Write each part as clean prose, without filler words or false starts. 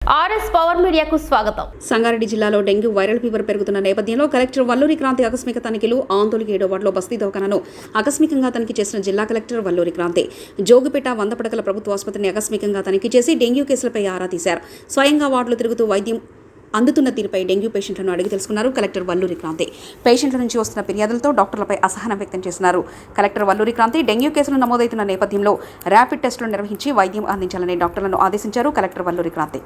RS power మీడియాకు స్వాగతం. సంగారెడ్డి జిల్లాలో డెంగ్యూ వైరల్ ఫీవర్ పెరుగుతున్న నేపథ్యంలో కలెక్టర్ వల్లూరి క్రాంతి ఆకస్మిక తనిఖీలు. ఆందోళనకి 7వ వార్డులో బస్తీ దవాఖానాను ఆకస్మికంగా తనిఖీ చేసిన జిల్లా కలెక్టర్ వల్లూరి క్రాంతి జోగిపేట 100 పడకల ప్రభుత్వ ఆసుపత్రిని ఆకస్మికంగా తనిఖీ చేసి డెంగ్యూ కేసులపై ఆరా తీశారు. స్వయంగా వార్డులో తిరుగుతూ వైద్యం అందుతున్న తీరుపై డెంగ్యూ పేషెంట్లను అడిగి తెలుసుకున్నారు కలెక్టర్ వల్లూరి క్రాంతి. పేషెంట్ల నుంచి వస్తున్న ఫిర్యాదులతో డాక్టర్లపై అసహనం వ్యక్తం చేస్తున్నారు. కలెక్టర్ వల్లూరి క్రాంతి డెంగ్యూ కేసులు నమోదవుతున్న నేపథ్యంలో ర్యాపిడ్ టెస్టులు నిర్వహించి వైద్యం అందించాలని డాక్టర్లను ఆదేశించారు కలెక్టర్ వల్లూరి క్రాంతి.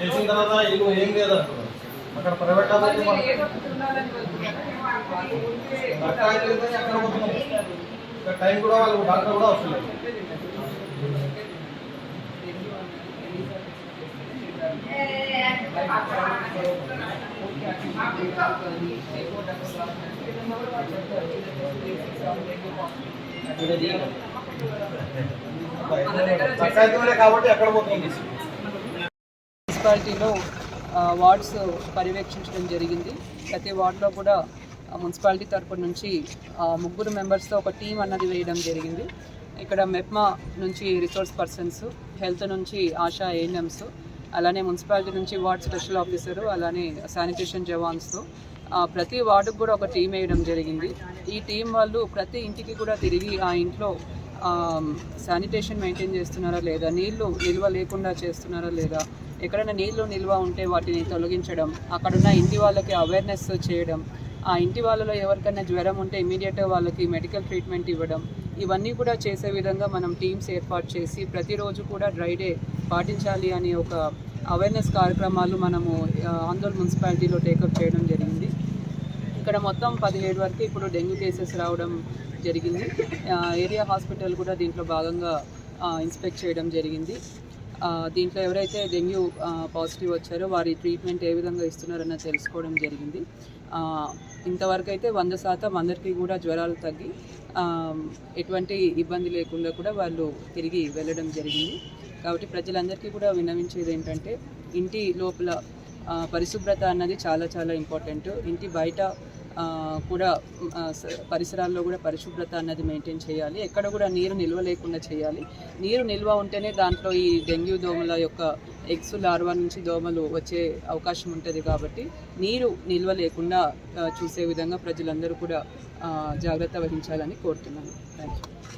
చేసిన తర్వాత ఇల్లు ఏం లేదు అక్కడ ప్రైవేట్ అక్కడ టైం కూడా వాళ్ళు డాక్టర్ కూడా వస్తున్నారు. కాబట్టి ఎక్కడ పోతుంది మున్సిపాలిటీలో వార్డ్స్ పర్యవేక్షించడం జరిగింది. ప్రతి వార్డులో కూడా మున్సిపాలిటీ తరపు నుంచి 3 మెంబర్స్తో ఒక టీం అన్నది వేయడం జరిగింది. ఇక్కడ మెప్మా నుంచి రిసోర్స్ పర్సన్స్, హెల్త్ నుంచి ఆశా ఏఎన్ఎంస్, అలానే మున్సిపాలిటీ నుంచి వార్డ్ స్పెషల్ ఆఫీసరు, అలానే శానిటేషన్ జవాన్స్తో ప్రతి వార్డుకు కూడా ఒక టీం వేయడం జరిగింది. ఈ టీం వాళ్ళు ప్రతి ఇంటికి కూడా తిరిగి ఆ ఇంట్లో శానిటేషన్ మెయింటైన్ చేస్తున్నారా లేదా, నీళ్లు నిల్వ లేకుండా చేస్తున్నారా లేదా, ఎక్కడైనా నీళ్లు నిల్వ ఉంటే వాటిని తొలగించడం, అక్కడున్న ఇంటి వాళ్ళకి అవేర్నెస్ చేయడం, ఆ ఇంటి వాళ్ళలో ఎవరికైనా జ్వరం ఉంటే ఇమీడియట్గా వాళ్ళకి మెడికల్ ట్రీట్మెంట్ ఇవ్వడం, ఇవన్నీ కూడా చేసే విధంగా మనం టీమ్స్ ఏర్పాటు చేసి ప్రతిరోజు కూడా డ్రై డే పాటించాలి అని ఒక అవేర్నెస్ కార్యక్రమాలు మనము ఆందోళన మున్సిపాలిటీలో టేకప్ చేయడం జరిగింది. ఇక్కడ మొత్తం 17 వరకు ఇప్పుడు డెంగ్యూ కేసెస్ రావడం జరిగింది. ఏరియా హాస్పిటల్ కూడా దీంట్లో భాగంగా ఇన్స్పెక్ట్ చేయడం జరిగింది. దీంట్లో ఎవరైతే డెంగ్యూ పాజిటివ్ వచ్చారో వారి ట్రీట్మెంట్ ఏ విధంగా ఇస్తున్నారన్న తెలుసుకోవడం జరిగింది. ఇంతవరకు అయితే 100% అందరికీ కూడా జ్వరాలు తగ్గి ఎటువంటి ఇబ్బంది లేకుండా కూడా వాళ్ళు తిరిగి వెళ్ళడం జరిగింది. కాబట్టి ప్రజలందరికీ కూడా విన్నవించేది ఏంటంటే ఇంటి లోపల పరిశుభ్రత అన్నది చాలా చాలా ఇంపార్టెంట్. ఇంటి బయట కూడా పరిసరాల్లో కూడా పరిశుభ్రత అన్నది మెయింటైన్ చేయాలి. ఎక్కడ కూడా నీరు నిల్వ లేకుండా చేయాలి. నీరు నిల్వ ఉంటేనే దాంట్లో ఈ డెంగ్యూ దోమల యొక్క ఎగ్స్ లార్వా నుంచి దోమలు వచ్చే అవకాశం ఉంటుంది. కాబట్టి నీరు నిల్వ లేకుండా చూసే విధంగా ప్రజలందరూ కూడా జాగ్రత్త వహించాలని కోరుతున్నాను. Thank you.